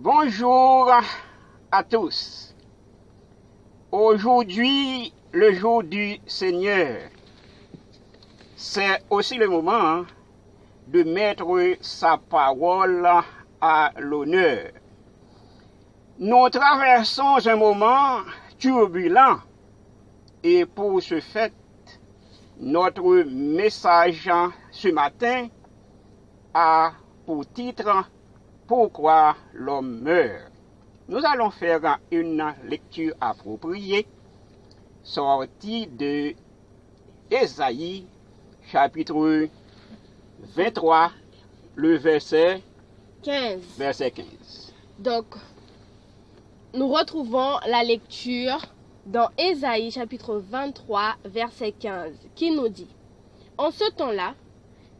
Bonjour à tous. Aujourd'hui, le jour du Seigneur, c'est aussi le moment de mettre sa parole à l'honneur. Nous traversons un moment turbulent et pour ce fait, notre message ce matin a pour titre « Pourquoi l'homme meurt ». Nous allons faire une lecture appropriée sortie de Ésaïe chapitre 23, le verset 15. Donc, nous retrouvons la lecture dans Ésaïe chapitre 23, verset 15, qui nous dit « En ce temps-là,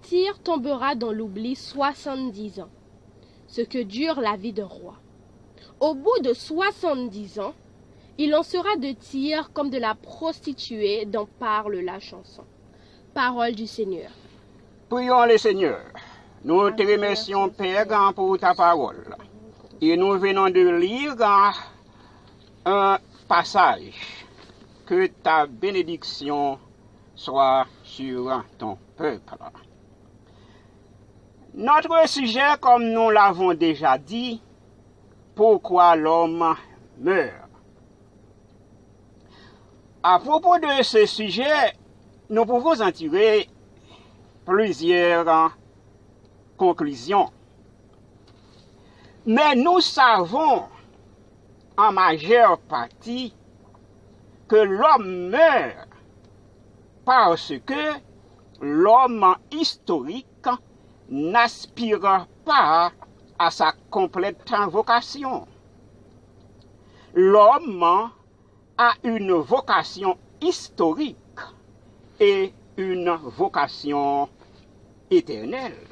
Tyr tombera dans l'oubli 70 ans, ce que dure la vie d'un roi. Au bout de 70 ans, il en sera de Tyr comme de la prostituée dont parle la chanson. » Parole du Seigneur. Prions le Seigneur. Nous te remercions, Père, pour ta parole. Et nous venons de lire un passage. Que ta bénédiction soit sur ton peuple. Notre sujet, comme nous l'avons déjà dit, pourquoi l'homme meurt. À propos de ce sujet, nous pouvons en tirer plusieurs conclusions. Mais nous savons en majeure partie que l'homme meurt parce que l'homme historique n'aspire pas à sa complète vocation. L'homme a une vocation historique et une vocation éternelle.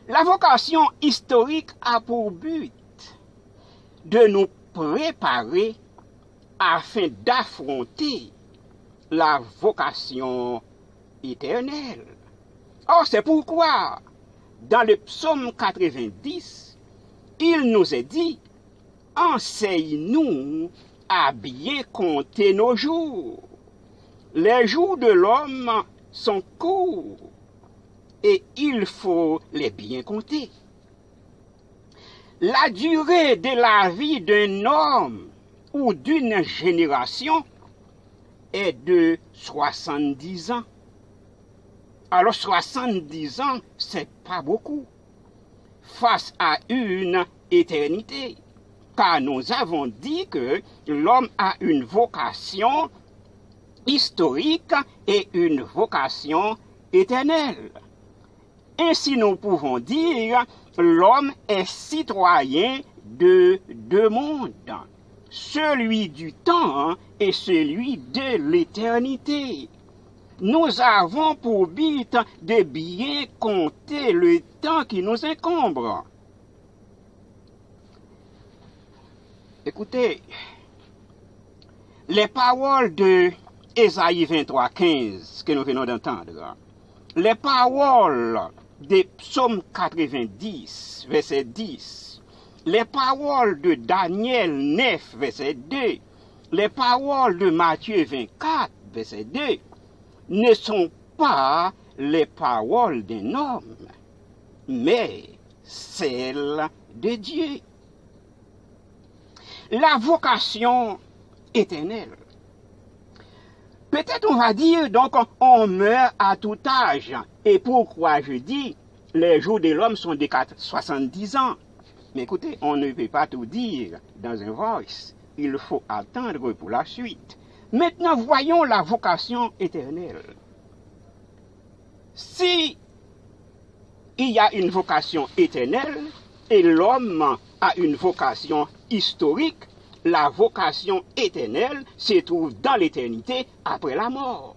La vocation historique a pour but de nous préparer afin d'affronter la vocation éternelle. Or, c'est pourquoi, dans le psaume 90, il nous est dit, « Enseigne-nous à bien compter nos jours. Les jours de l'homme sont courts et il faut les bien compter. » La durée de la vie d'un homme ou d'une génération est de 70 ans. Alors 70 ans, c'est pas beaucoup face à une éternité. Car nous avons dit que l'homme a une vocation historique et une vocation éternelle. Ainsi nous pouvons dire l'homme est citoyen de deux mondes, celui du temps et celui de l'éternité. Nous avons pour but de bien compter le temps qui nous incombe. Écoutez, les paroles de Ésaïe 23, 15 que nous venons d'entendre, les paroles de Psaume 90, verset 10, les paroles de Daniel 9, verset 2, les paroles de Matthieu 24, verset 2, ne sont pas les paroles d'un homme, mais celles de Dieu. La vocation éternelle. Peut-être on va dire, donc, on meurt à tout âge. Et pourquoi je dis, les jours de l'homme sont de 70 ans. Mais écoutez, on ne peut pas tout dire dans un voice. Il faut attendre pour la suite. Maintenant, voyons la vocation éternelle. Si il y a une vocation éternelle et l'homme a une vocation historique, la vocation éternelle se trouve dans l'éternité après la mort.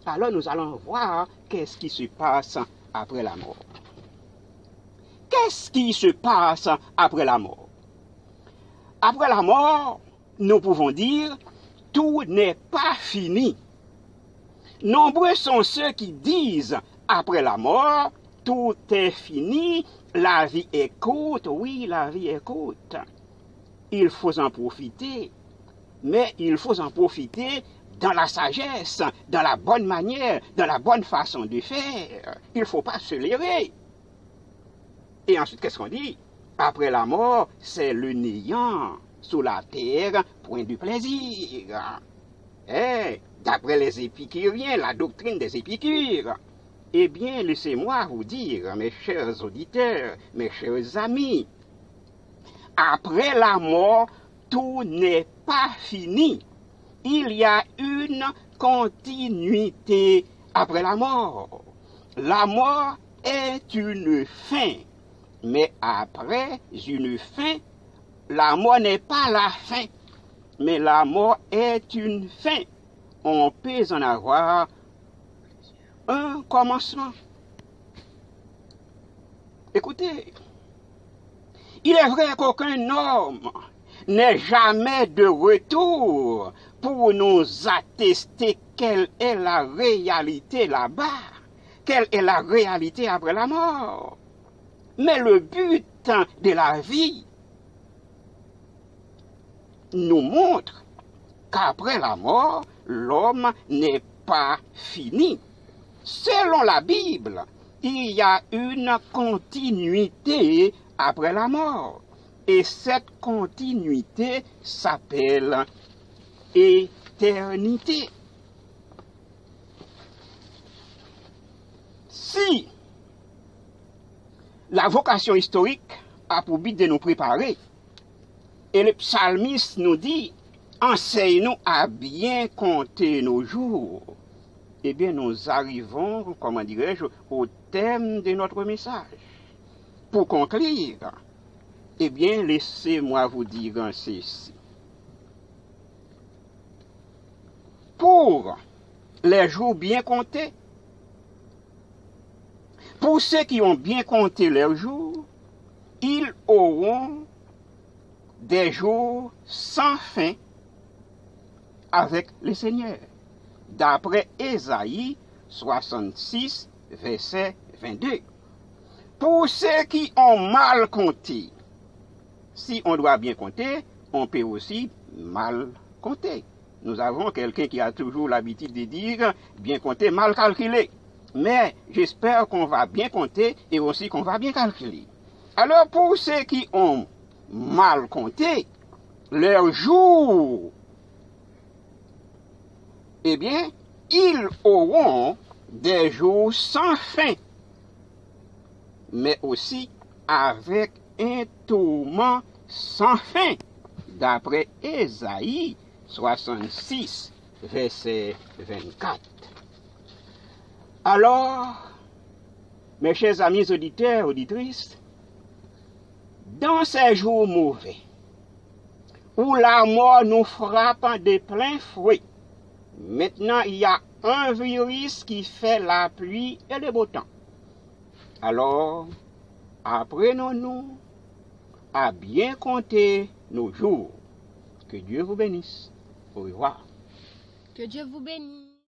Alors nous allons voir qu'est-ce qui se passe après la mort. Qu'est-ce qui se passe après la mort? Après la mort, nous pouvons dire, tout n'est pas fini. Nombreux sont ceux qui disent, après la mort, tout est fini, la vie est courte, oui, la vie est courte. Il faut en profiter, mais il faut en profiter dans la sagesse, dans la bonne manière, dans la bonne façon de faire. Il ne faut pas se leurrer. Et ensuite, qu'est-ce qu'on dit? Après la mort, c'est le néant. Sous la terre, point du plaisir. D'après les épicuriens, la doctrine des épicures. Eh bien, laissez-moi vous dire, mes chers auditeurs, mes chers amis, après la mort, tout n'est pas fini. Il y a une continuité après la mort. La mort est une fin, mais après une fin, la mort n'est pas la fin, mais la mort est une fin. On peut en avoir un commencement. Écoutez, il est vrai qu'aucun homme n'est jamais de retour pour nous attester quelle est la réalité là-bas, quelle est la réalité après la mort. Mais le but de la vie nous montre qu'après la mort, l'homme n'est pas fini. Selon la Bible, il y a une continuité après la mort. Et cette continuité s'appelle éternité. Si la vocation historique a pour but de nous préparer, et le psalmiste nous dit, enseigne-nous à bien compter nos jours, eh bien nous arrivons, comment dirais-je, au thème de notre message. Pour conclure, eh bien laissez-moi vous dire ceci. Pour les jours bien comptés, pour ceux qui ont bien compté leurs jours, ils auront des jours sans fin avec le Seigneur. D'après Ésaïe 66, verset 22. Pour ceux qui ont mal compté, si on doit bien compter, on peut aussi mal compter. Nous avons quelqu'un qui a toujours l'habitude de dire bien compter, mal calculer. Mais j'espère qu'on va bien compter et aussi qu'on va bien calculer. Alors pour ceux qui ont mal compté leurs jours, eh bien, ils auront des jours sans fin, mais aussi avec un tourment sans fin, d'après Ésaïe 66, verset 24. Alors, mes chers amis auditeurs, auditrices, dans ces jours mauvais, où la mort nous frappe de plein fouet, maintenant il y a un virus qui fait la pluie et le beau temps. Alors, apprenons-nous à bien compter nos jours. Que Dieu vous bénisse. Au revoir. Que Dieu vous bénisse.